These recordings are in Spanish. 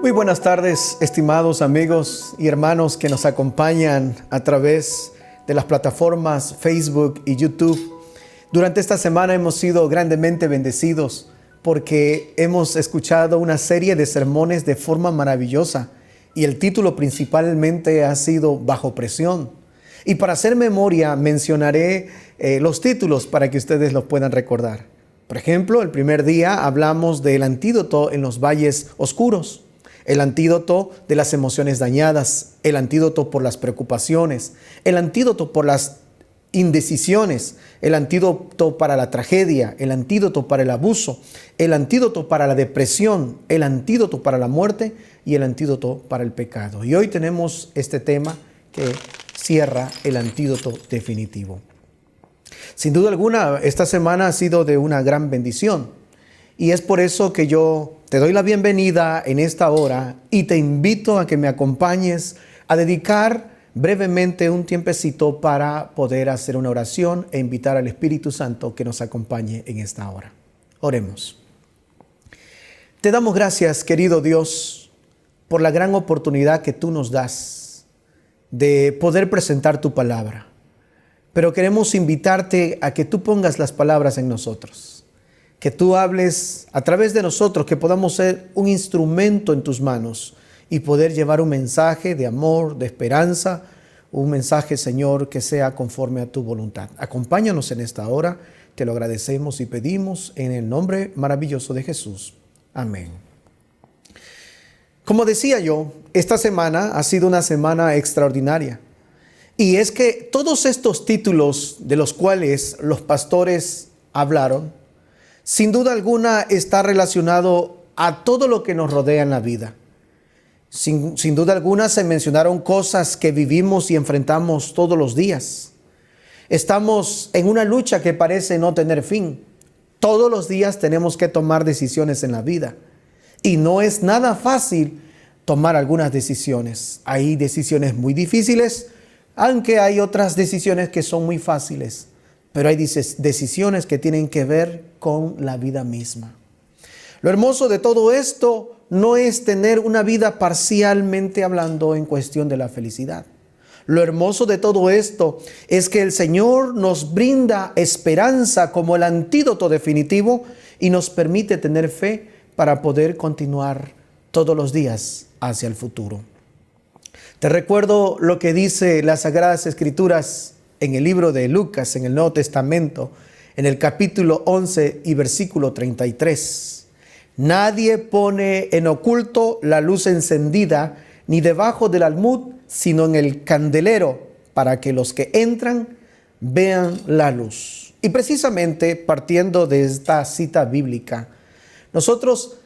Muy buenas tardes, estimados amigos y hermanos que nos acompañan a través de las plataformas Facebook y YouTube. Durante esta semana hemos sido grandemente bendecidos porque hemos escuchado una serie de sermones de forma maravillosa y el título principalmente ha sido Bajo Presión. Y para hacer memoria mencionaré los títulos para que ustedes los puedan recordar. Por ejemplo, el primer día hablamos del antídoto en los valles oscuros, el antídoto de las emociones dañadas, el antídoto por las preocupaciones, el antídoto por las indecisiones, el antídoto para la tragedia, el antídoto para el abuso, el antídoto para la depresión, el antídoto para la muerte y el antídoto para el pecado. Y hoy tenemos este tema que cierra el antídoto definitivo. Sin duda alguna, esta semana ha sido de una gran bendición y es por eso que yo te doy la bienvenida en esta hora y te invito a que me acompañes a dedicar brevemente un tiempecito para poder hacer una oración e invitar al Espíritu Santo que nos acompañe en esta hora. Oremos. Te damos gracias, querido Dios, por la gran oportunidad que tú nos das de poder presentar tu palabra. Pero queremos invitarte a que tú pongas las palabras en nosotros, que tú hables a través de nosotros, que podamos ser un instrumento en tus manos y poder llevar un mensaje de amor, de esperanza, un mensaje, Señor, que sea conforme a tu voluntad. Acompáñanos en esta hora, te lo agradecemos y pedimos en el nombre maravilloso de Jesús. Amén. Como decía yo, esta semana ha sido una semana extraordinaria. Y es que todos estos títulos de los cuales los pastores hablaron, sin duda alguna está relacionado a todo lo que nos rodea en la vida. Sin duda alguna se mencionaron cosas que vivimos y enfrentamos todos los días. Estamos en una lucha que parece no tener fin. Todos los días tenemos que tomar decisiones en la vida. Y no es nada fácil tomar algunas decisiones. Hay decisiones muy difíciles, aunque hay otras decisiones que son muy fáciles, pero hay decisiones que tienen que ver con la vida misma. Lo hermoso de todo esto no es tener una vida parcialmente hablando en cuestión de la felicidad. Lo hermoso de todo esto es que el Señor nos brinda esperanza como el antídoto definitivo y nos permite tener fe para poder continuar todos los días hacia el futuro. Te recuerdo lo que dice las Sagradas Escrituras en el libro de Lucas, en el Nuevo Testamento, en el capítulo 11 y versículo 33. Nadie pone en oculto la luz encendida, ni debajo del almud, sino en el candelero, para que los que entran vean la luz. Y precisamente partiendo de esta cita bíblica, nosotros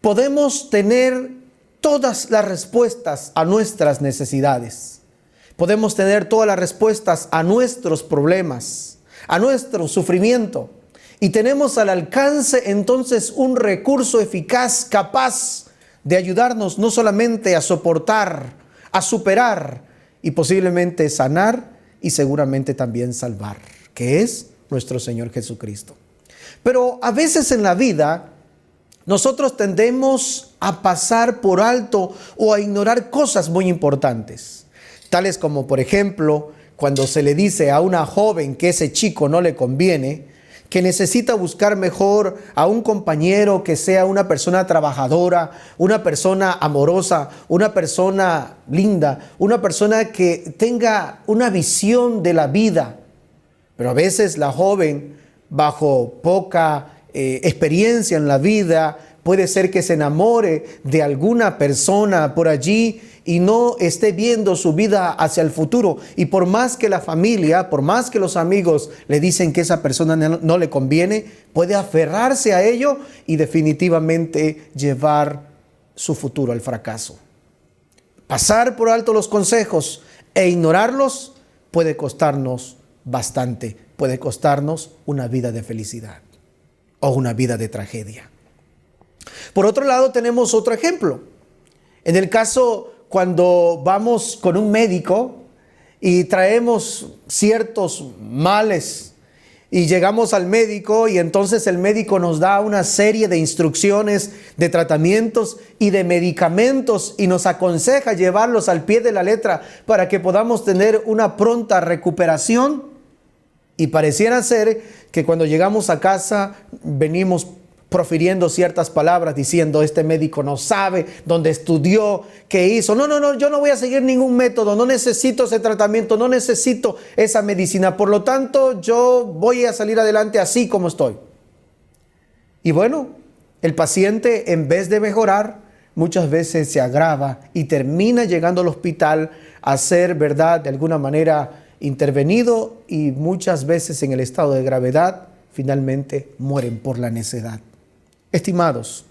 podemos tener todas las respuestas a nuestras necesidades. Podemos tener todas las respuestas a nuestros problemas, a nuestro sufrimiento. Y tenemos al alcance entonces un recurso eficaz, capaz de ayudarnos no solamente a soportar, a superar y posiblemente sanar y seguramente también salvar, que es nuestro Señor Jesucristo. Pero a veces en la vida nosotros tendemos a pasar por alto o a ignorar cosas muy importantes, tales como, por ejemplo, cuando se le dice a una joven que ese chico no le conviene, que necesita buscar mejor a un compañero que sea una persona trabajadora, una persona amorosa, una persona linda, una persona que tenga una visión de la vida. Pero a veces la joven, bajo poca experiencia en la vida, puede ser que se enamore de alguna persona por allí y no esté viendo su vida hacia el futuro. Y por más que la familia, por más que los amigos le dicen que esa persona no le conviene, puede aferrarse a ello y definitivamente llevar su futuro al fracaso. Pasar por alto los consejos e ignorarlos puede costarnos bastante, puede costarnos una vida de felicidad o una vida de tragedia. Por otro lado, tenemos otro ejemplo. En el caso cuando vamos con un médico y traemos ciertos males y llegamos al médico y entonces el médico nos da una serie de instrucciones, de tratamientos y de medicamentos y nos aconseja llevarlos al pie de la letra para que podamos tener una pronta recuperación. Y pareciera ser que cuando llegamos a casa venimos profiriendo ciertas palabras diciendo: este médico no sabe, dónde estudió, qué hizo. No, yo no voy a seguir ningún método, no necesito ese tratamiento, no necesito esa medicina. Por lo tanto, yo voy a salir adelante así como estoy. Y bueno, el paciente, en vez de mejorar, muchas veces se agrava y termina llegando al hospital a ser, ¿verdad?, de alguna manera intervenido, y muchas veces en el estado de gravedad finalmente mueren por la necedad. Estimados,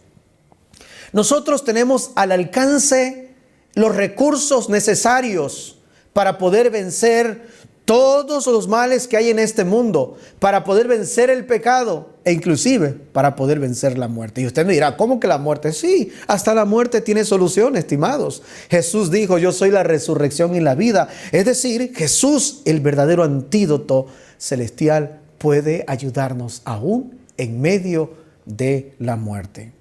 nosotros tenemos al alcance los recursos necesarios para poder vencer todos los males que hay en este mundo, para poder vencer el pecado e inclusive para poder vencer la muerte. Y usted me dirá: ¿cómo que la muerte? Sí, hasta la muerte tiene solución, estimados. Jesús dijo: yo soy la resurrección y la vida. Es decir, Jesús, el verdadero antídoto celestial, puede ayudarnos aún en medio de la muerte.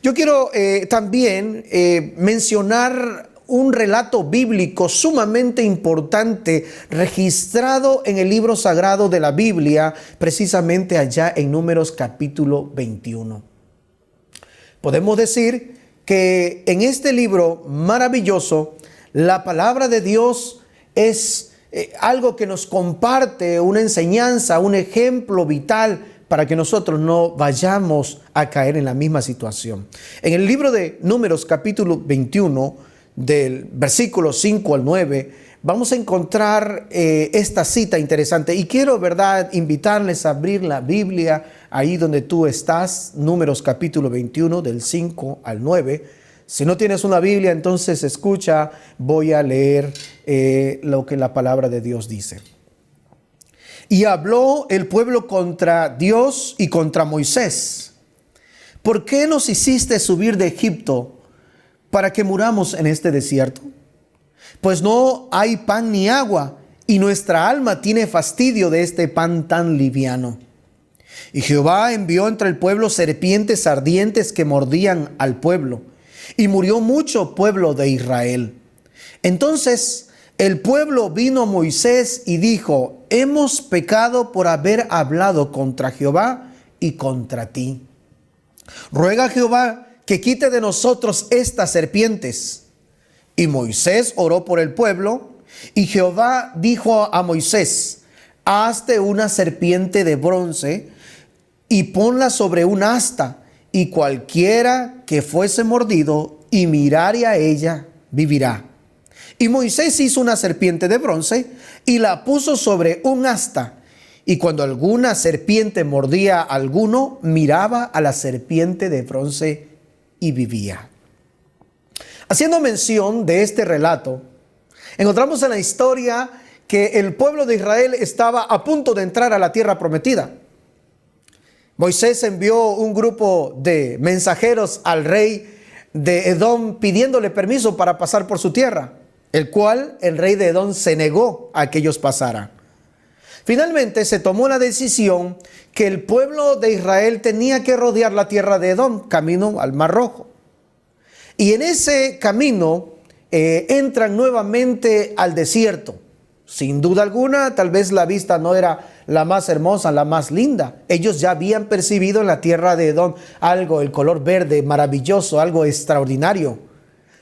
Yo quiero también mencionar un relato bíblico sumamente importante registrado en el libro sagrado de la Biblia, precisamente allá en Números capítulo 21. Podemos decir que en este libro maravilloso la palabra de Dios es algo que nos comparte una enseñanza, un ejemplo vital para que nosotros no vayamos a caer en la misma situación. En el libro de Números capítulo 21, del versículo 5 al 9, vamos a encontrar esta cita interesante. Y quiero, ¿verdad?, invitarles a abrir la Biblia ahí donde tú estás, Números capítulo 21, del 5 al 9. Si no tienes una Biblia, entonces escucha, voy a leer lo que la palabra de Dios dice. Y habló el pueblo contra Dios y contra Moisés: ¿por qué nos hiciste subir de Egipto para que muramos en este desierto? Pues no hay pan ni agua, y nuestra alma tiene fastidio de este pan tan liviano. Y Jehová envió entre el pueblo serpientes ardientes que mordían al pueblo, y murió mucho pueblo de Israel. Entonces el pueblo vino a Moisés y dijo: hemos pecado por haber hablado contra Jehová y contra ti. Ruega a Jehová que quite de nosotros estas serpientes. Y Moisés oró por el pueblo, y Jehová dijo a Moisés: hazte una serpiente de bronce y ponla sobre un asta, y cualquiera que fuese mordido y mirare a ella vivirá. Y Moisés hizo una serpiente de bronce y la puso sobre un asta. Y cuando alguna serpiente mordía a alguno, miraba a la serpiente de bronce y vivía. Haciendo mención de este relato, encontramos en la historia que el pueblo de Israel estaba a punto de entrar a la tierra prometida. Moisés envió un grupo de mensajeros al rey de Edom pidiéndole permiso para pasar por su tierra, el cual el rey de Edom se negó a que ellos pasaran. Finalmente se tomó la decisión que el pueblo de Israel tenía que rodear la tierra de Edom, camino al Mar Rojo. Y en ese camino entran nuevamente al desierto. Sin duda alguna, tal vez la vista no era la más hermosa, la más linda. Ellos ya habían percibido en la tierra de Edom algo, el color verde maravilloso, algo extraordinario.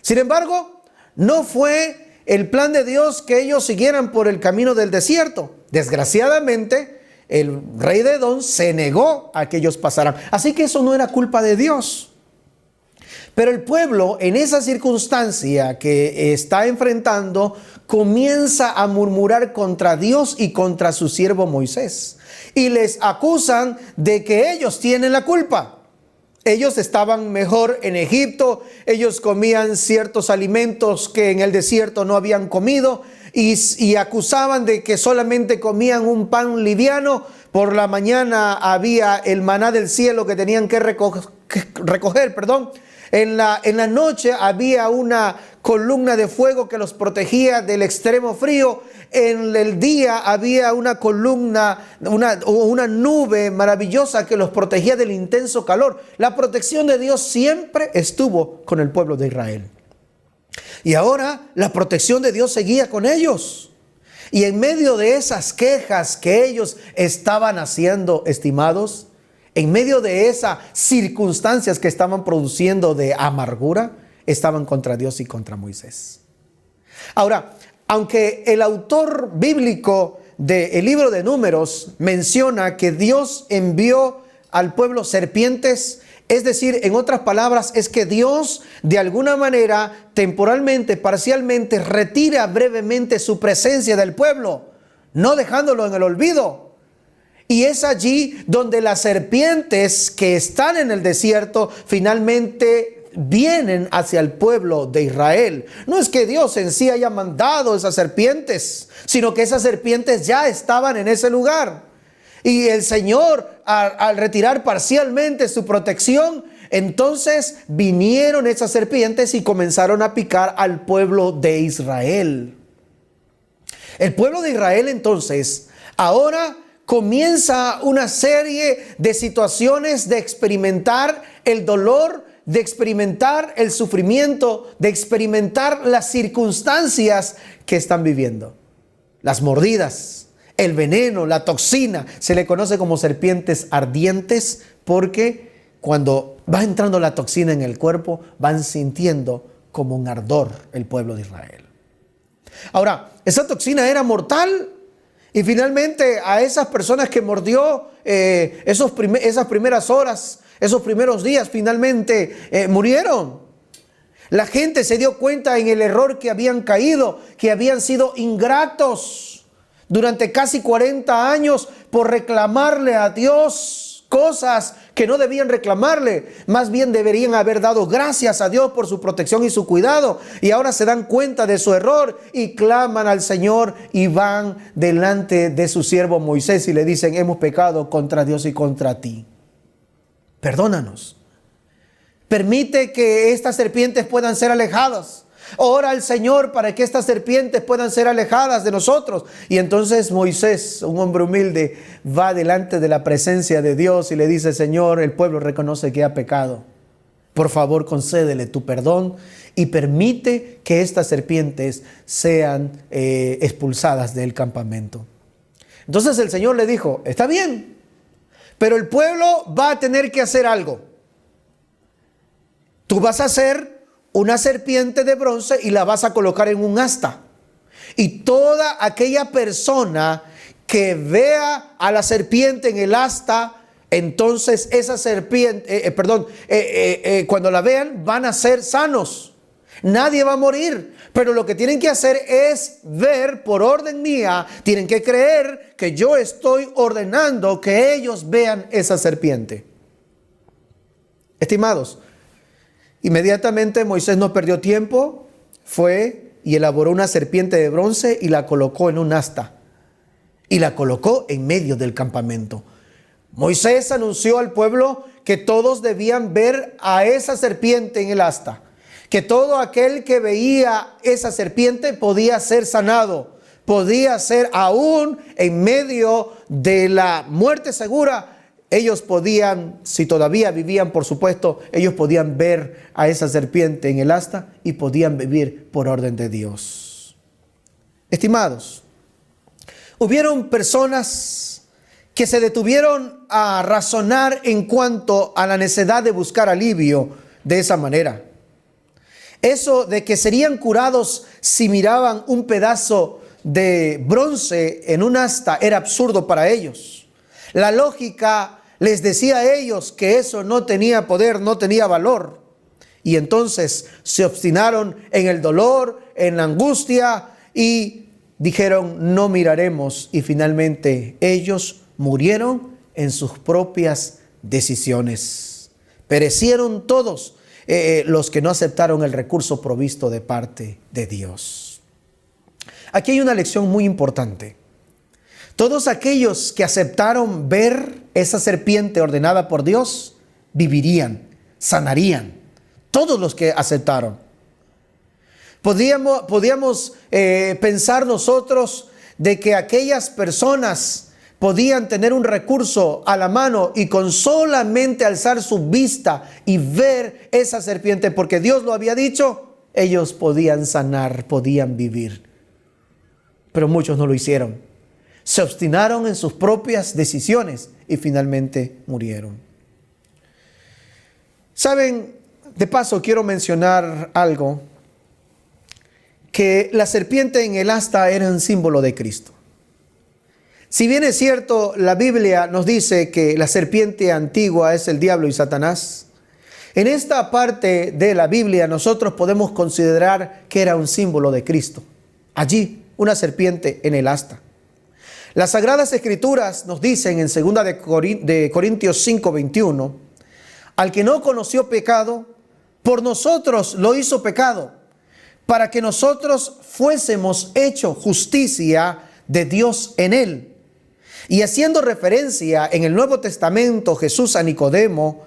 Sin embargo, no fue el plan de Dios que ellos siguieran por el camino del desierto. Desgraciadamente, el rey de Edom se negó a que ellos pasaran. Así que eso no era culpa de Dios. Pero el pueblo, en esa circunstancia que está enfrentando, comienza a murmurar contra Dios y contra su siervo Moisés. Y les acusan de que ellos tienen la culpa. Ellos estaban mejor en Egipto, ellos comían ciertos alimentos que en el desierto no habían comido y acusaban de que solamente comían un pan liviano. Por la mañana había el maná del cielo que tenían que recoger. En la noche había una columna de fuego que los protegía del extremo frío. en el día había una columna, una nube maravillosa que los protegía del intenso calor. La protección de Dios siempre estuvo con el pueblo de Israel. Y ahora la protección de Dios seguía con ellos. Y en medio de esas quejas que ellos estaban haciendo, estimados, en medio de esas circunstancias que estaban produciendo de amargura, estaban contra Dios y contra Moisés. Ahora, aunque el autor bíblico del libro de Números menciona que Dios envió al pueblo serpientes, es decir, en otras palabras, es que Dios de alguna manera, temporalmente, parcialmente, retira brevemente su presencia del pueblo, no dejándolo en el olvido. Y es allí donde las serpientes que están en el desierto finalmente vienen hacia el pueblo de Israel. No es que Dios en sí haya mandado esas serpientes, sino que esas serpientes ya estaban en ese lugar. Y el Señor, al retirar parcialmente su protección, entonces vinieron esas serpientes y comenzaron a picar al pueblo de Israel. El pueblo de Israel entonces ahora comienza una serie de situaciones de experimentar el dolor, de experimentar el sufrimiento, de experimentar las circunstancias que están viviendo. Las mordidas, el veneno, la toxina, se le conoce como serpientes ardientes porque cuando va entrando la toxina en el cuerpo, van sintiendo como un ardor el pueblo de Israel. Ahora, esa toxina era mortal. Y finalmente a esas personas que mordió esas primeras horas, esos primeros días, finalmente murieron. La gente se dio cuenta en el error que habían caído, que habían sido ingratos durante casi 40 años por reclamarle a Dios cosas que no debían reclamarle. Más bien deberían haber dado gracias a Dios por su protección y su cuidado. Y ahora se dan cuenta de su error y claman al Señor y van delante de su siervo Moisés y le dicen: hemos pecado contra Dios y contra ti. Perdónanos. Permite que estas serpientes puedan ser alejadas. Ora al Señor para que estas serpientes puedan ser alejadas de nosotros. Y entonces Moisés, un hombre humilde, va delante de la presencia de Dios y le dice: Señor, el pueblo reconoce que ha pecado. Por favor, concédele tu perdón y permite que estas serpientes sean expulsadas del campamento. Entonces el Señor le dijo: está bien, pero el pueblo va a tener que hacer algo. Tú vas a hacer una serpiente de bronce y la vas a colocar en un asta. Y toda aquella persona que vea a la serpiente en el asta, entonces esa serpiente, cuando la vean van a ser sanos. Nadie va a morir. Pero lo que tienen que hacer es ver por orden mía, tienen que creer que yo estoy ordenando que ellos vean esa serpiente. Estimados, inmediatamente Moisés no perdió tiempo, fue y elaboró una serpiente de bronce y la colocó en un asta. Y la colocó en medio del campamento. Moisés anunció al pueblo que todos debían ver a esa serpiente en el asta. Que todo aquel que veía esa serpiente podía ser sanado. Podía ser aún en medio de la muerte segura. Ellos podían, si todavía vivían, por supuesto, ellos podían ver a esa serpiente en el asta y podían vivir por orden de Dios. Estimados, hubieron personas que se detuvieron a razonar en cuanto a la necesidad de buscar alivio de esa manera. Eso de que serían curados si miraban un pedazo de bronce en un asta era absurdo para ellos. La lógica les decía a ellos que eso no tenía poder, no tenía valor. Y entonces se obstinaron en el dolor, en la angustia y dijeron: no miraremos. Y finalmente ellos murieron en sus propias decisiones. Perecieron todos los que no aceptaron el recurso provisto de parte de Dios. Aquí hay una lección muy importante. Todos aquellos que aceptaron ver esa serpiente ordenada por Dios, vivirían, sanarían. Todos los que aceptaron. Podíamos pensar nosotros de que aquellas personas podían tener un recurso a la mano y con solamente alzar su vista y ver esa serpiente, porque Dios lo había dicho, ellos podían sanar, podían vivir. Pero muchos no lo hicieron. Se obstinaron en sus propias decisiones y finalmente murieron. Saben, de paso quiero mencionar algo, que la serpiente en el asta era un símbolo de Cristo. Si bien es cierto, la Biblia nos dice que la serpiente antigua es el diablo y Satanás, en esta parte de la Biblia nosotros podemos considerar que era un símbolo de Cristo. Allí, una serpiente en el asta. Las Sagradas Escrituras nos dicen en 2 de Corintios 5:21, al que no conoció pecado, por nosotros lo hizo pecado, para que nosotros fuésemos hecho justicia de Dios en él. Y haciendo referencia en el Nuevo Testamento Jesús a Nicodemo,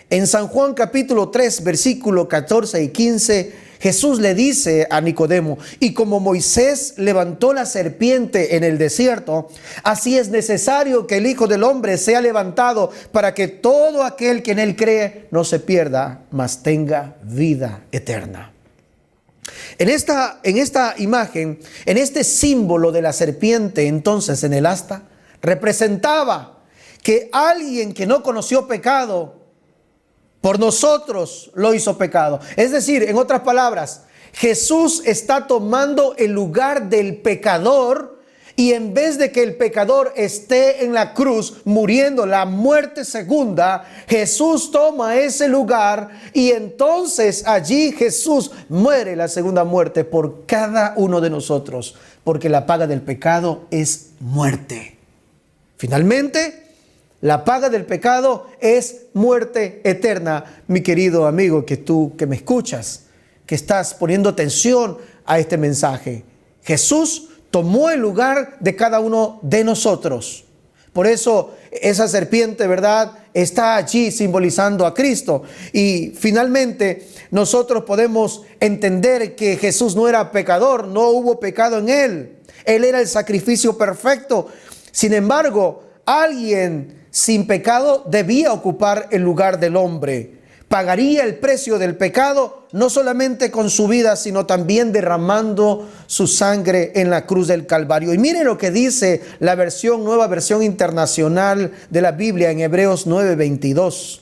en San Juan capítulo 3, versículo 14 y 15, Jesús le dice a Nicodemo, y como Moisés levantó la serpiente en el desierto, así es necesario que el Hijo del Hombre sea levantado para que todo aquel que en él cree no se pierda, mas tenga vida eterna. En esta imagen, en este símbolo de la serpiente, entonces en el asta, representaba que alguien que no conoció pecado, por nosotros lo hizo pecado. Es decir, en otras palabras, Jesús está tomando el lugar del pecador y en vez de que el pecador esté en la cruz muriendo la muerte segunda, Jesús toma ese lugar y entonces allí Jesús muere la segunda muerte por cada uno de nosotros, porque la paga del pecado es muerte. Finalmente, la paga del pecado es muerte eterna. Mi querido amigo, que me escuchas, que estás poniendo atención a este mensaje. Jesús tomó el lugar de cada uno de nosotros. Por eso esa serpiente, ¿verdad?, está allí simbolizando a Cristo. Y finalmente nosotros podemos entender que Jesús no era pecador, no hubo pecado en él. Él era el sacrificio perfecto. Sin embargo, alguien sin pecado debía ocupar el lugar del hombre. Pagaría el precio del pecado, no solamente con su vida, sino también derramando su sangre en la cruz del Calvario. Y miren lo que dice la nueva versión internacional de la Biblia en Hebreos 9:22.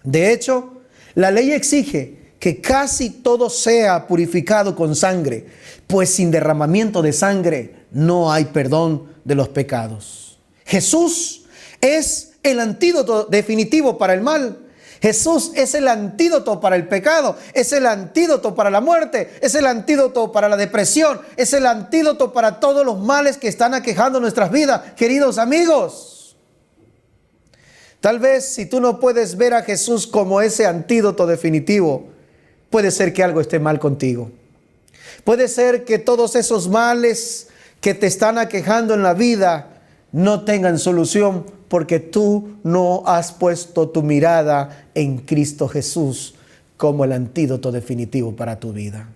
De hecho, la ley exige que casi todo sea purificado con sangre, pues sin derramamiento de sangre no hay perdón de los pecados. Jesús es el antídoto definitivo para el mal. Jesús es el antídoto para el pecado, es el antídoto para la muerte, es el antídoto para la depresión, es el antídoto para todos los males que están aquejando nuestras vidas, queridos amigos. Tal vez si tú no puedes ver a Jesús como ese antídoto definitivo, puede ser que algo esté mal contigo. Puede ser que todos esos males que te están aquejando en la vida no tengan solución porque tú no has puesto tu mirada en Cristo Jesús como el antídoto definitivo para tu vida.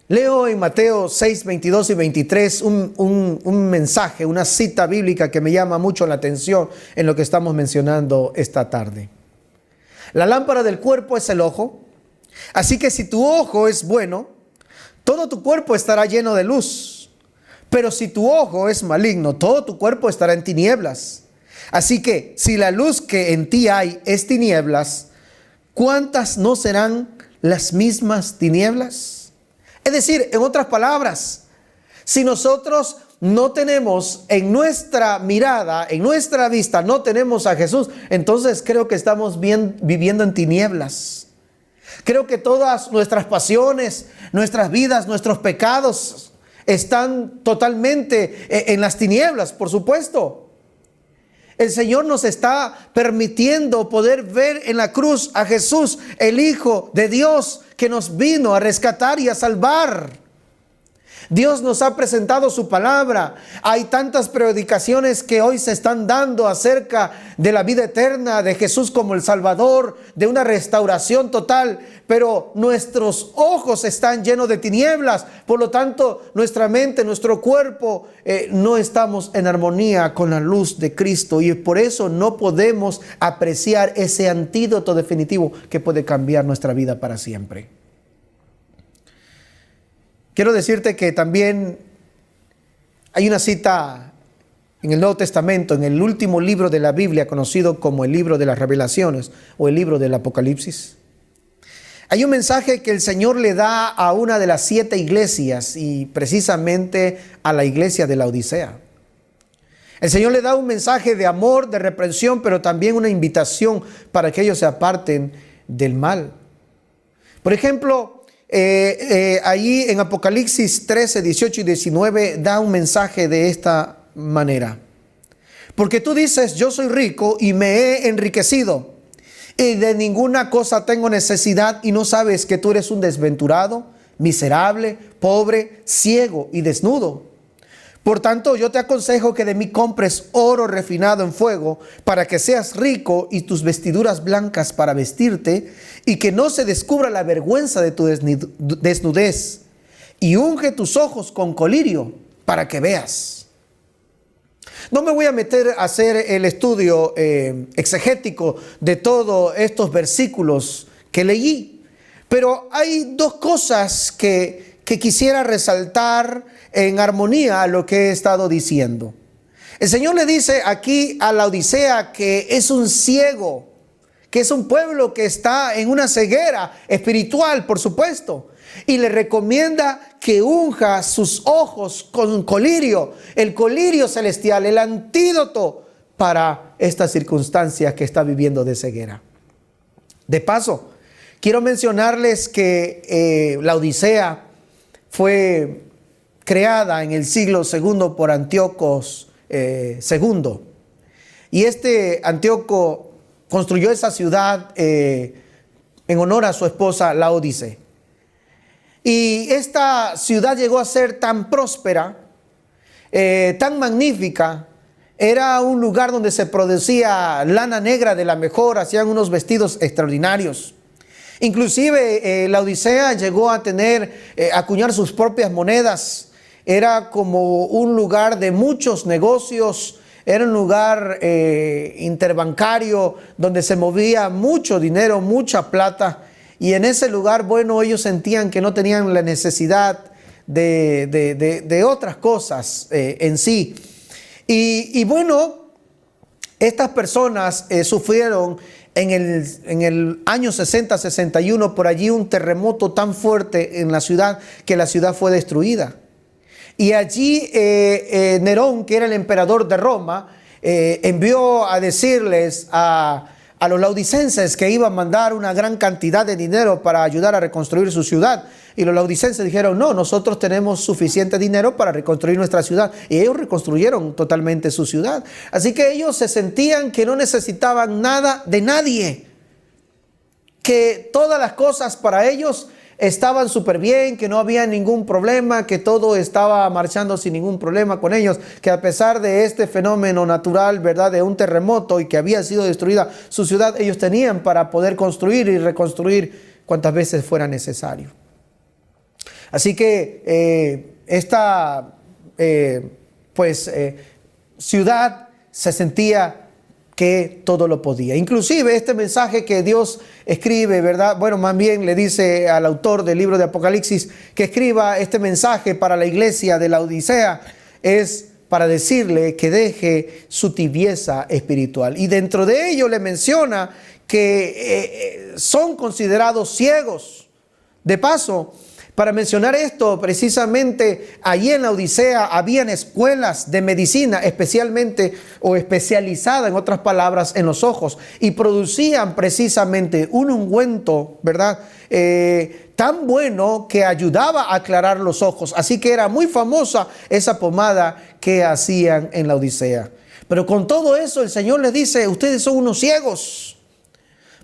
Leo en Mateo 6, 22 y 23 un mensaje, una cita bíblica que me llama mucho la atención en lo que estamos mencionando esta tarde. La lámpara del cuerpo es el ojo, así que si tu ojo es bueno, todo tu cuerpo estará lleno de luz. Pero si tu ojo es maligno, todo tu cuerpo estará en tinieblas. Así que si la luz que en ti hay es tinieblas, ¿cuántas no serán las mismas tinieblas? Es decir, en otras palabras, si nosotros no tenemos en nuestra mirada, en nuestra vista, no tenemos a Jesús, entonces creo que estamos viviendo en tinieblas. Creo que todas nuestras pasiones, nuestras vidas, nuestros pecados están totalmente en las tinieblas, por supuesto. El Señor nos está permitiendo poder ver en la cruz a Jesús, el Hijo de Dios, que nos vino a rescatar y a salvar. Dios nos ha presentado su palabra. Hay tantas predicaciones que hoy se están dando acerca de la vida eterna, de Jesús como el Salvador, de una restauración total. Pero nuestros ojos están llenos de tinieblas. Por lo tanto, nuestra mente, nuestro cuerpo, no estamos en armonía con la luz de Cristo. Y por eso no podemos apreciar ese antídoto definitivo que puede cambiar nuestra vida para siempre. Quiero decirte que también hay una cita en el Nuevo Testamento, en el último libro de la Biblia, conocido como el libro de las Revelaciones o el libro del Apocalipsis. Hay un mensaje que el Señor le da a una de las 7 iglesias y precisamente a la iglesia de la Odisea. El Señor le da un mensaje de amor, de reprensión, pero también una invitación para que ellos se aparten del mal. Por ejemplo, allí en Apocalipsis 13, 18 y 19 da un mensaje de esta manera. Porque tú dices, yo soy rico y me he enriquecido y de ninguna cosa tengo necesidad, y no sabes que tú eres un desventurado, miserable, pobre, ciego y desnudo. Por tanto, yo te aconsejo que de mí compres oro refinado en fuego para que seas rico, y tus vestiduras blancas para vestirte, y que no se descubra la vergüenza de tu desnudez, y unge tus ojos con colirio para que veas. No me voy a meter a hacer el estudio exegético de todos estos versículos que leí, pero hay 2 cosas que quisiera resaltar en armonía a lo que he estado diciendo. El Señor le dice aquí a la Odisea que es un ciego, que es un pueblo que está en una ceguera espiritual, por supuesto, y le recomienda que unja sus ojos con colirio, el colirio celestial, el antídoto para esta circunstancia que está viviendo de ceguera. De paso, quiero mencionarles que la Odisea fue creada en el siglo II por Antíocos II. Y Antíoco construyó esa ciudad en honor a su esposa Laodice. Y esta ciudad llegó a ser tan próspera, tan magnífica. Era un lugar donde se producía lana negra de la mejor, hacían unos vestidos extraordinarios. Inclusive la Odisea llegó a acuñar sus propias monedas. Era como un lugar de muchos negocios, era un lugar interbancario donde se movía mucho dinero, mucha plata. Y en ese lugar, bueno, ellos sentían que no tenían la necesidad de otras cosas en sí. Y bueno, estas personas sufrieron en el año 60-61 por allí un terremoto tan fuerte en la ciudad que la ciudad fue destruida. Y allí Nerón, que era el emperador de Roma, envió a decirles a los laodicenses que iba a mandar una gran cantidad de dinero para ayudar a reconstruir su ciudad. Y los laodicenses dijeron, no, nosotros tenemos suficiente dinero para reconstruir nuestra ciudad. Y ellos reconstruyeron totalmente su ciudad. Así que ellos se sentían que no necesitaban nada de nadie, que todas las cosas para ellos estaban súper bien, que no había ningún problema, que todo estaba marchando sin ningún problema con ellos, que a pesar de este fenómeno natural, ¿verdad?, de un terremoto y que había sido destruida su ciudad, ellos tenían para poder construir y reconstruir cuantas veces fuera necesario. Así que esta ciudad se sentía que todo lo podía. Inclusive este mensaje que Dios escribe, ¿verdad? Bueno, más bien le dice al autor del libro de Apocalipsis que escriba este mensaje para la iglesia de la Odisea, es para decirle que deje su tibieza espiritual. Y dentro de ello le menciona que son considerados ciegos. De paso, para mencionar esto, precisamente allí en la Odisea habían escuelas de medicina especialmente o especializada, en otras palabras, en los ojos, y producían precisamente un ungüento, ¿verdad?, tan bueno que ayudaba a aclarar los ojos. Así que era muy famosa esa pomada que hacían en la Odisea. Pero con todo eso el Señor les dice, ustedes son unos ciegos.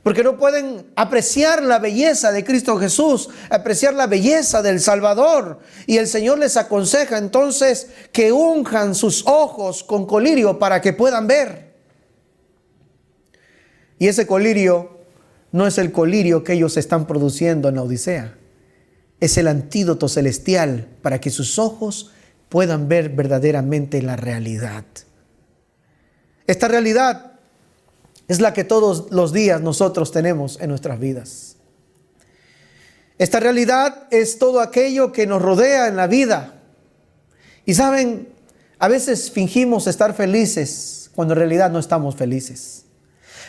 porque no pueden apreciar la belleza de Cristo Jesús, apreciar la belleza del Salvador. Y el Señor les aconseja entonces que unjan sus ojos con colirio para que puedan ver. Y ese colirio no es el colirio que ellos están produciendo en la Odisea. Es el antídoto celestial para que sus ojos puedan ver verdaderamente la realidad. Esta realidad es la que todos los días nosotros tenemos en nuestras vidas. Esta realidad es todo aquello que nos rodea en la vida. Y saben, a veces fingimos estar felices cuando en realidad no estamos felices.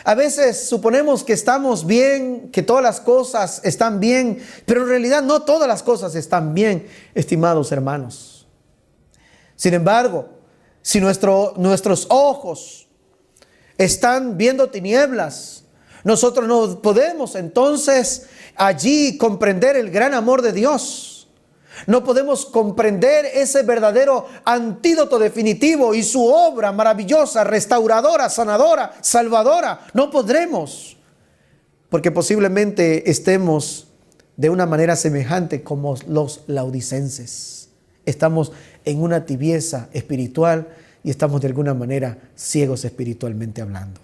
A veces suponemos que estamos bien, que todas las cosas están bien, pero en realidad no todas las cosas están bien, estimados hermanos. Sin embargo, si nuestros ojos están viendo tinieblas, nosotros no podemos entonces allí comprender el gran amor de Dios. No podemos comprender ese verdadero antídoto definitivo y su obra maravillosa, restauradora, sanadora, salvadora. No podremos, porque posiblemente estemos de una manera semejante como los laodicenses. Estamos en una tibieza espiritual y estamos de alguna manera ciegos espiritualmente hablando.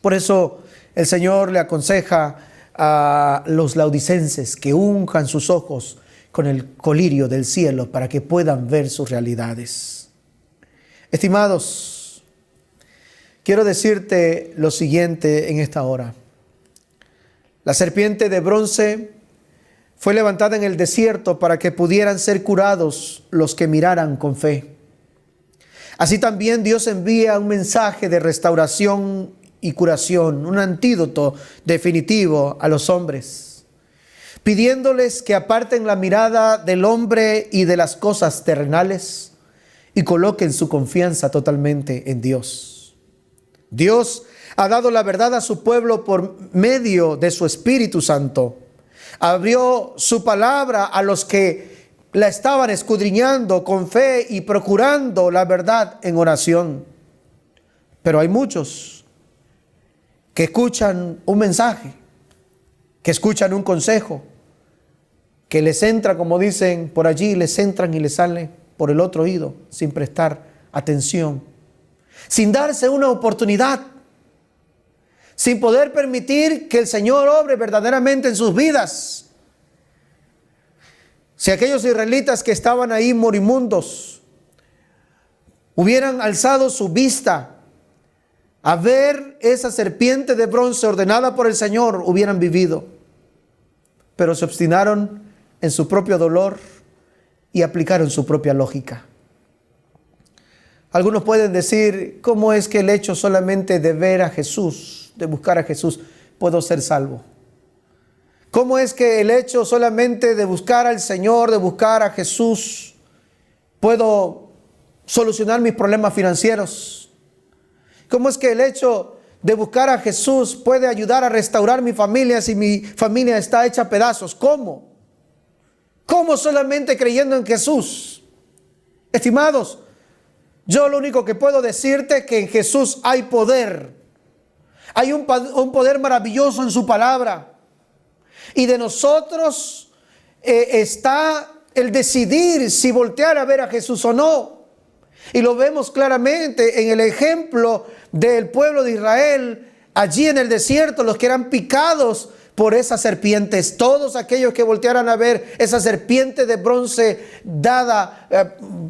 Por eso el Señor le aconseja a los laodicenses que unjan sus ojos con el colirio del cielo para que puedan ver sus realidades. Estimados, quiero decirte lo siguiente en esta hora. La serpiente de bronce fue levantada en el desierto para que pudieran ser curados los que miraran con fe. Así también Dios envía un mensaje de restauración y curación, un antídoto definitivo a los hombres, pidiéndoles que aparten la mirada del hombre y de las cosas terrenales y coloquen su confianza totalmente en Dios. Dios ha dado la verdad a su pueblo por medio de su Espíritu Santo. Abrió su palabra a los que la estaban escudriñando con fe y procurando la verdad en oración. Pero hay muchos que escuchan un mensaje, que escuchan un consejo, que les entra, como dicen por allí, les entran y les sale por el otro oído, sin prestar atención, sin darse una oportunidad, sin poder permitir que el Señor obre verdaderamente en sus vidas. Si aquellos israelitas que estaban ahí moribundos hubieran alzado su vista a ver esa serpiente de bronce ordenada por el Señor, hubieran vivido. Pero se obstinaron en su propio dolor y aplicaron su propia lógica. Algunos pueden decir, ¿cómo es que el hecho solamente de ver a Jesús, de buscar a Jesús, puedo ser salvo? ¿Cómo es que el hecho solamente de buscar al Señor, de buscar a Jesús, puedo solucionar mis problemas financieros? ¿Cómo es que el hecho de buscar a Jesús puede ayudar a restaurar mi familia si mi familia está hecha a pedazos? ¿Cómo? ¿Cómo solamente creyendo en Jesús? Estimados, yo lo único que puedo decirte es que en Jesús hay poder. Hay un poder maravilloso en su palabra. Y de nosotros está el decidir si voltear a ver a Jesús o no. Y lo vemos claramente en el ejemplo del pueblo de Israel, allí en el desierto, los que eran picados por esas serpientes. Todos aquellos que voltearan a ver esa serpiente de bronce dada,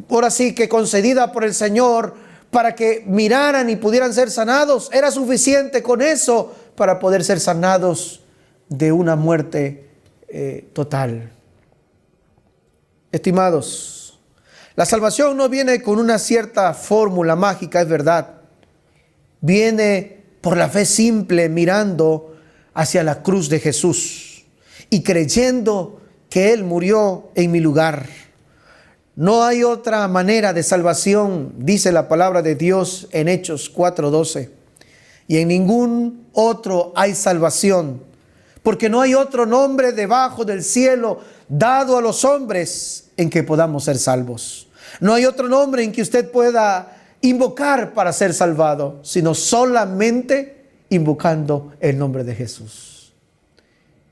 ahora sí que concedida por el Señor, para que miraran y pudieran ser sanados, era suficiente con eso para poder ser sanados de una muerte total. Estimados, la salvación no viene con una cierta fórmula mágica, es verdad. Viene por la fe simple, mirando hacia la cruz de Jesús y creyendo que Él murió en mi lugar. No hay otra manera de salvación, dice la palabra de Dios en Hechos 4:12. Y en ningún otro hay salvación, porque no hay otro nombre debajo del cielo dado a los hombres en que podamos ser salvos. No hay otro nombre en que usted pueda invocar para ser salvado, sino solamente invocando el nombre de Jesús.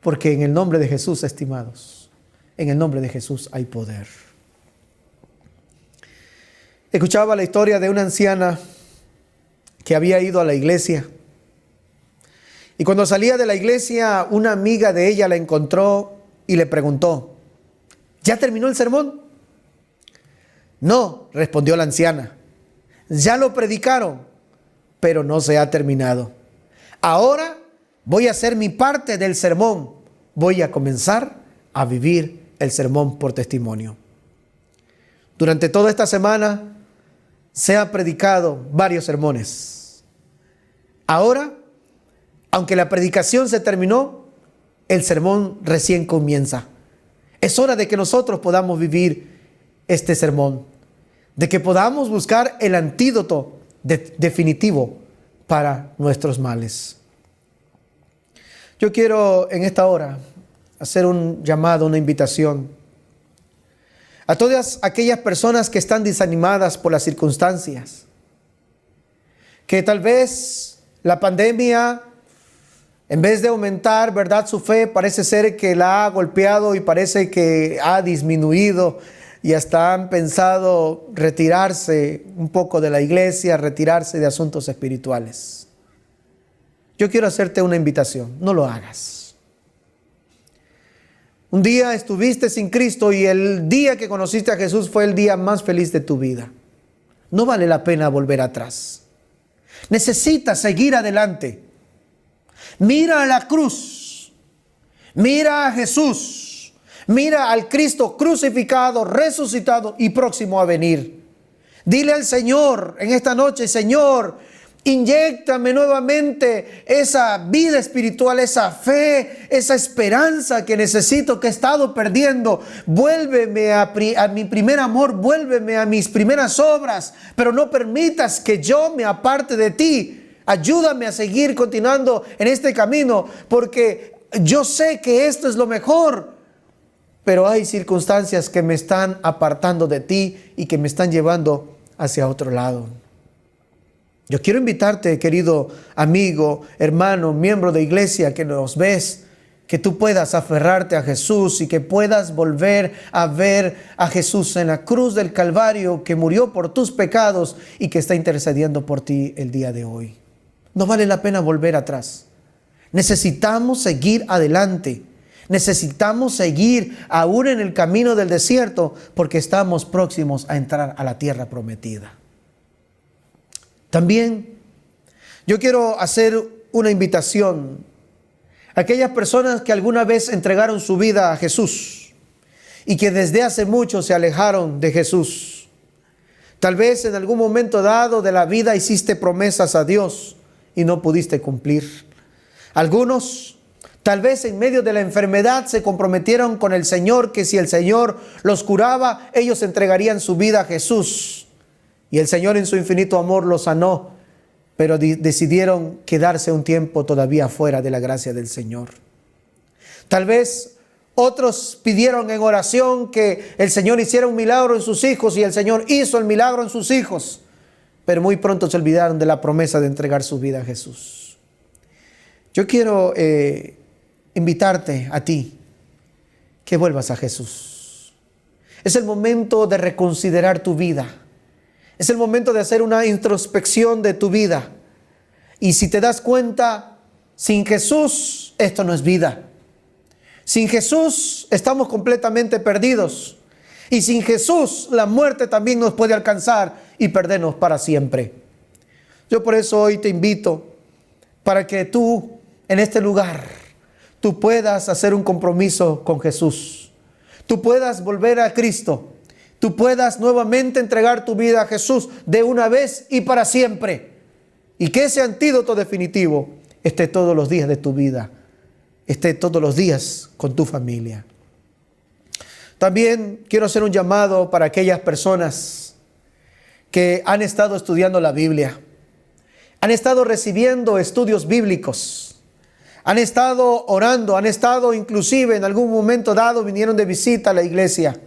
Porque en el nombre de Jesús, estimados, en el nombre de Jesús hay poder. Escuchaba la historia de una anciana que había ido a la iglesia. Y cuando salía de la iglesia, una amiga de ella la encontró y le preguntó: ¿ya terminó el sermón? No, respondió la anciana. Ya lo predicaron, pero no se ha terminado. Ahora voy a hacer mi parte del sermón. Voy a comenzar a vivir el sermón por testimonio. Durante toda esta semana se han predicado varios sermones. Ahora, aunque la predicación se terminó, el sermón recién comienza. Es hora de que nosotros podamos vivir este sermón, de que podamos buscar el antídoto definitivo para nuestros males. Yo quiero en esta hora hacer un llamado, una invitación a todas aquellas personas que están desanimadas por las circunstancias, que tal vez la pandemia, en vez de aumentar, ¿verdad?, su fe, parece ser que la ha golpeado y parece que ha disminuido y hasta han pensado retirarse un poco de la iglesia, retirarse de asuntos espirituales. Yo quiero hacerte una invitación, no lo hagas. Un día estuviste sin Cristo y el día que conociste a Jesús fue el día más feliz de tu vida. No vale la pena volver atrás. Necesitas seguir adelante. Mira a la cruz, mira a Jesús, mira al Cristo crucificado, resucitado y próximo a venir. Dile al Señor en esta noche: Señor, inyéctame nuevamente esa vida espiritual, esa fe, esa esperanza que necesito, que he estado perdiendo. Vuélveme a mi primer amor, vuélveme a mis primeras obras, pero no permitas que yo me aparte de ti. Ayúdame a seguir continuando en este camino, porque yo sé que esto es lo mejor, pero hay circunstancias que me están apartando de ti y que me están llevando hacia otro lado. Yo quiero invitarte, querido amigo, hermano, miembro de iglesia que nos ves, que tú puedas aferrarte a Jesús y que puedas volver a ver a Jesús en la cruz del Calvario, que murió por tus pecados y que está intercediendo por ti el día de hoy. No vale la pena volver atrás. Necesitamos seguir adelante. Necesitamos seguir aún en el camino del desierto, porque estamos próximos a entrar a la tierra prometida. También yo quiero hacer una invitación a aquellas personas que alguna vez entregaron su vida a Jesús y que desde hace mucho se alejaron de Jesús. Tal vez en algún momento dado de la vida hiciste promesas a Dios y no pudiste cumplir. Algunos, tal vez en medio de la enfermedad, se comprometieron con el Señor que si el Señor los curaba, ellos entregarían su vida a Jesús. Y el Señor en su infinito amor los sanó, pero decidieron quedarse un tiempo todavía fuera de la gracia del Señor. Tal vez otros pidieron en oración que el Señor hiciera un milagro en sus hijos y el Señor hizo el milagro en sus hijos, pero muy pronto se olvidaron de la promesa de entregar su vida a Jesús. Yo quiero invitarte a ti que vuelvas a Jesús. Es el momento de reconsiderar tu vida. Es el momento de hacer una introspección de tu vida. Y si te das cuenta, sin Jesús esto no es vida. Sin Jesús estamos completamente perdidos. Y sin Jesús la muerte también nos puede alcanzar y perdernos para siempre. Yo por eso hoy te invito para que tú en este lugar, tú puedas hacer un compromiso con Jesús. Tú puedas volver a Cristo. Tú puedas nuevamente entregar tu vida a Jesús de una vez y para siempre. Y que ese antídoto definitivo esté todos los días de tu vida. Esté todos los días con tu familia. También quiero hacer un llamado para aquellas personas que han estado estudiando la Biblia. Han estado recibiendo estudios bíblicos. Han estado orando, han estado inclusive en algún momento dado vinieron de visita a la iglesia.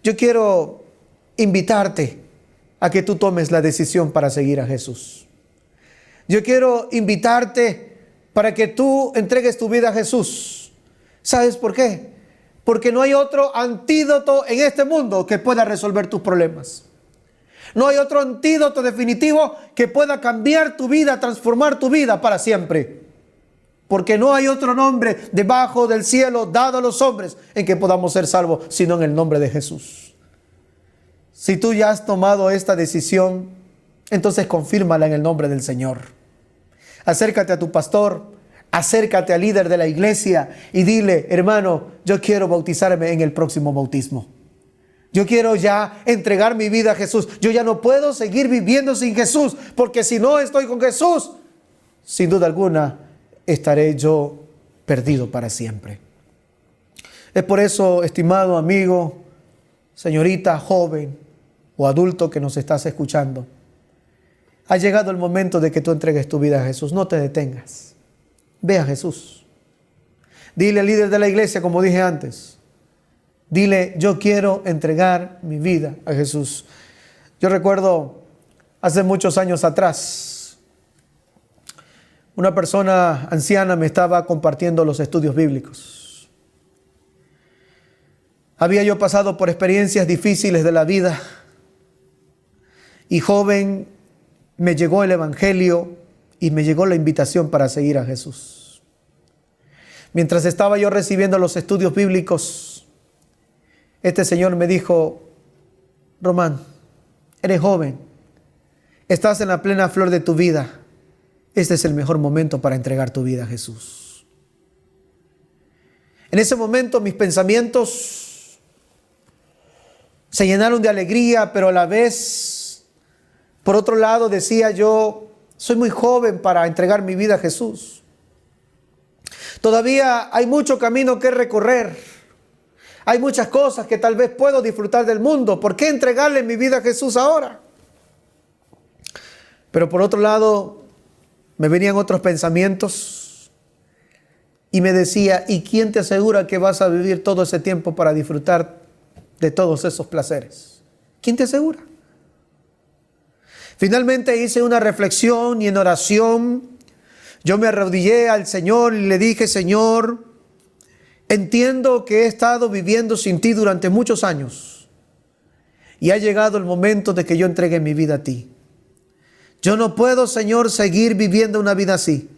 Yo quiero invitarte a que tú tomes la decisión para seguir a Jesús. Yo quiero invitarte para que tú entregues tu vida a Jesús. ¿Sabes por qué? Porque no hay otro antídoto en este mundo que pueda resolver tus problemas. No hay otro antídoto definitivo que pueda cambiar tu vida, transformar tu vida para siempre. Porque no hay otro nombre debajo del cielo dado a los hombres en que podamos ser salvos, sino en el nombre de Jesús. Si tú ya has tomado esta decisión, entonces confírmala en el nombre del Señor. Acércate a tu pastor, acércate al líder de la iglesia y dile: hermano, yo quiero bautizarme en el próximo bautismo. Yo quiero ya entregar mi vida a Jesús. Yo ya no puedo seguir viviendo sin Jesús, porque si no estoy con Jesús, sin duda alguna, estaré yo perdido para siempre. Es por eso, estimado amigo, señorita, joven o adulto que nos estás escuchando, ha llegado el momento de que tú entregues tu vida a Jesús. No te detengas. Ve a Jesús. Dile al líder de la iglesia, como dije antes, dile: yo quiero entregar mi vida a Jesús. Yo recuerdo hace muchos años atrás, una persona anciana me estaba compartiendo los estudios bíblicos. Había yo pasado por experiencias difíciles de la vida y joven me llegó el evangelio y me llegó la invitación para seguir a Jesús. Mientras estaba yo recibiendo los estudios bíblicos, este señor me dijo: Román, eres joven, estás en la plena flor de tu vida. Este es el mejor momento para entregar tu vida a Jesús. En ese momento mis pensamientos se llenaron de alegría, pero a la vez, por otro lado, decía yo: soy muy joven para entregar mi vida a Jesús. Todavía hay mucho camino que recorrer. Hay muchas cosas que tal vez puedo disfrutar del mundo. ¿Por qué entregarle mi vida a Jesús ahora? Pero por otro lado, me venían otros pensamientos y me decía: ¿y quién te asegura que vas a vivir todo ese tiempo para disfrutar de todos esos placeres? ¿Quién te asegura? Finalmente hice una reflexión y en oración yo me arrodillé al Señor y le dije: Señor, entiendo que he estado viviendo sin ti durante muchos años y ha llegado el momento de que yo entregue mi vida a ti. Yo no puedo, Señor, seguir viviendo una vida así.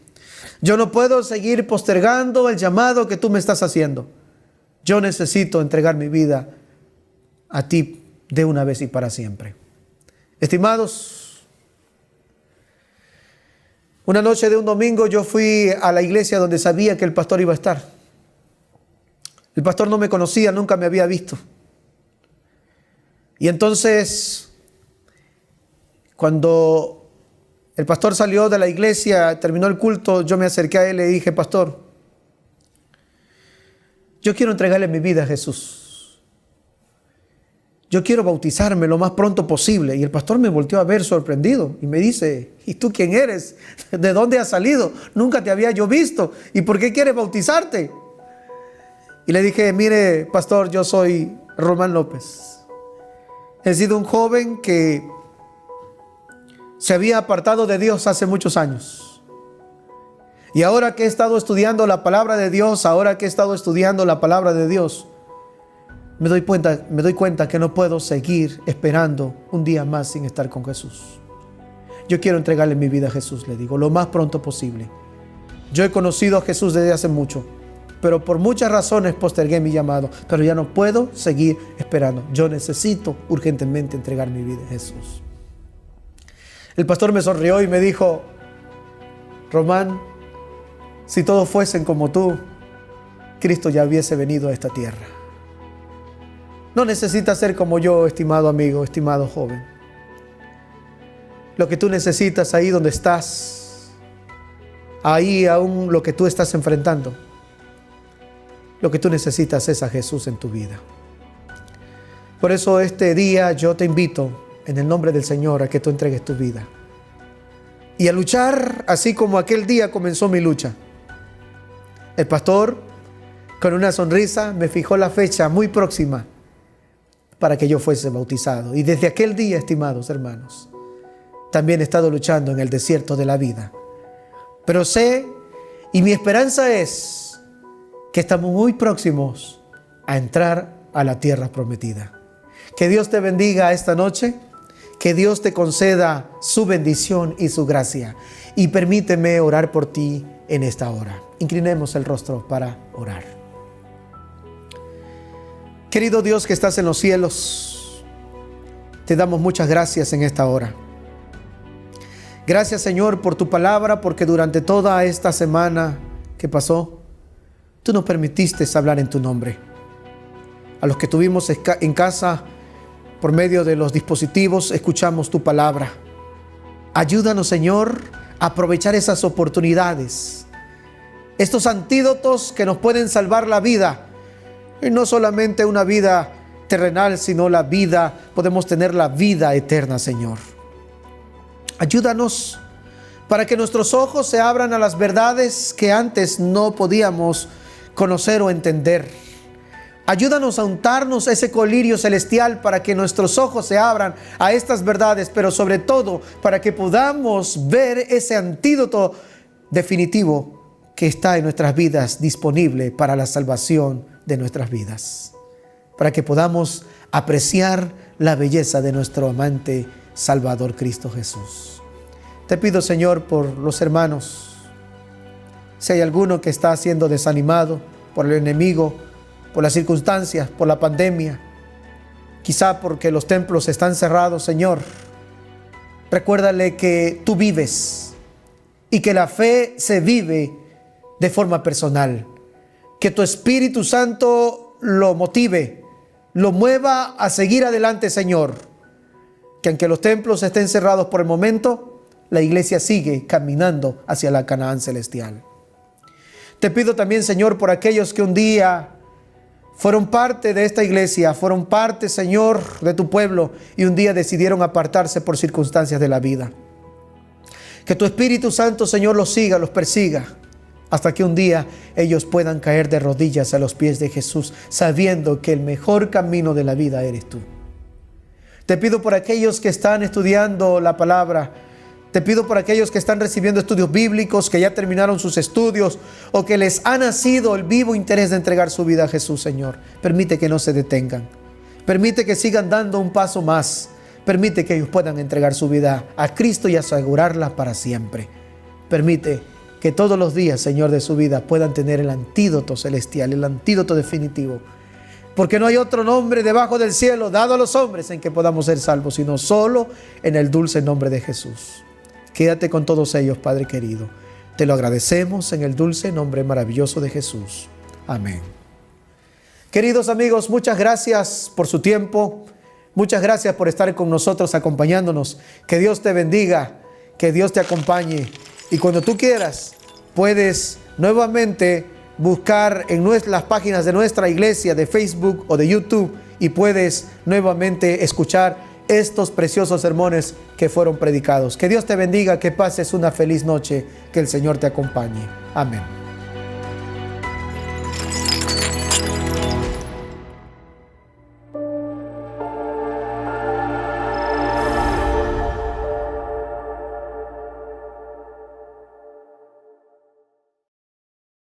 Yo no puedo seguir postergando el llamado que tú me estás haciendo. Yo necesito entregar mi vida a ti de una vez y para siempre. Estimados, una noche de un domingo yo fui a la iglesia donde sabía que el pastor iba a estar. El pastor no me conocía, nunca me había visto. Y entonces, cuando el pastor salió de la iglesia, terminó el culto, yo me acerqué a él y le dije: pastor, yo quiero entregarle mi vida a Jesús. Yo quiero bautizarme lo más pronto posible. Y el pastor me volteó a ver sorprendido y me dice: ¿y tú quién eres? ¿De dónde has salido? Nunca te había yo visto. ¿Y por qué quieres bautizarte? Y le dije: mire, pastor, yo soy Román López. He sido un joven que se había apartado de Dios hace muchos años. Y ahora que he estado estudiando la palabra de Dios, me doy cuenta que no puedo seguir esperando un día más sin estar con Jesús. Yo quiero entregarle mi vida a Jesús, le digo, lo más pronto posible. Yo he conocido a Jesús desde hace mucho, pero por muchas razones postergué mi llamado. Pero ya no puedo seguir esperando. Yo necesito urgentemente entregar mi vida a Jesús. El pastor me sonrió y me dijo: Román, si todos fuesen como tú, Cristo ya hubiese venido a esta tierra. No necesitas ser como yo, estimado amigo, estimado joven. Lo que tú necesitas ahí donde estás, ahí aún lo que tú estás enfrentando, lo que tú necesitas es a Jesús en tu vida. Por eso este día yo te invito en el nombre del Señor a que tú entregues tu vida y a luchar así como aquel día comenzó mi lucha. El pastor, con una sonrisa, me fijó la fecha muy próxima para que yo fuese bautizado. Y desde aquel día, estimados hermanos, también he estado luchando en el desierto de la vida. Pero sé, y mi esperanza es, que estamos muy próximos a entrar a la tierra prometida. Que Dios te bendiga esta noche, que Dios te conceda su bendición y su gracia. Y permíteme orar por ti en esta hora. Inclinemos el rostro para orar. Querido Dios que estás en los cielos, te damos muchas gracias en esta hora. Gracias, Señor, por tu palabra, porque durante toda esta semana que pasó, tú nos permitiste hablar en tu nombre. A los que tuvimos en casa, por medio de los dispositivos, escuchamos tu palabra. Ayúdanos, Señor, a aprovechar esas oportunidades, estos antídotos que nos pueden salvar la vida. Y no solamente una vida terrenal, sino podemos tener la vida eterna, Señor. Ayúdanos para que nuestros ojos se abran a las verdades que antes no podíamos conocer o entender. Ayúdanos a untarnos ese colirio celestial para que nuestros ojos se abran a estas verdades, pero sobre todo para que podamos ver ese antídoto definitivo que está en nuestras vidas, disponible para la salvación de nuestras vidas, para que podamos apreciar la belleza de nuestro amante Salvador Cristo Jesús. Te pido, Señor, por los hermanos, si hay alguno que está siendo desanimado por el enemigo, por las circunstancias, por la pandemia, quizá porque los templos están cerrados, Señor, recuérdale que tú vives y que la fe se vive de forma personal. Que tu Espíritu Santo lo motive, lo mueva a seguir adelante, Señor. Que aunque los templos estén cerrados por el momento, la iglesia sigue caminando hacia la Canaán celestial. Te pido también, Señor, por aquellos que un día fueron parte de esta iglesia, fueron parte, Señor, de tu pueblo y un día decidieron apartarse por circunstancias de la vida. Que tu Espíritu Santo, Señor, los siga, los persiga, hasta que un día ellos puedan caer de rodillas a los pies de Jesús, sabiendo que el mejor camino de la vida eres tú. Te pido por aquellos que están estudiando la palabra. Te pido por aquellos que están recibiendo estudios bíblicos, que ya terminaron sus estudios o que les ha nacido el vivo interés de entregar su vida a Jesús, Señor. Permite que no se detengan. Permite que sigan dando un paso más. Permite que ellos puedan entregar su vida a Cristo y asegurarla para siempre. Permite que todos los días, Señor, de su vida puedan tener el antídoto celestial, el antídoto definitivo. Porque no hay otro nombre debajo del cielo dado a los hombres en que podamos ser salvos, sino solo en el dulce nombre de Jesús. Quédate con todos ellos, Padre querido. Te lo agradecemos en el dulce nombre maravilloso de Jesús. Amén. Queridos amigos, muchas gracias por su tiempo. Muchas gracias por estar con nosotros, acompañándonos. Que Dios te bendiga, que Dios te acompañe. Y cuando tú quieras, puedes nuevamente buscar en las páginas de nuestra iglesia de Facebook o de YouTube y puedes nuevamente escuchar estos preciosos sermones que fueron predicados. Que Dios te bendiga, que pases una feliz noche, que el Señor te acompañe. Amén.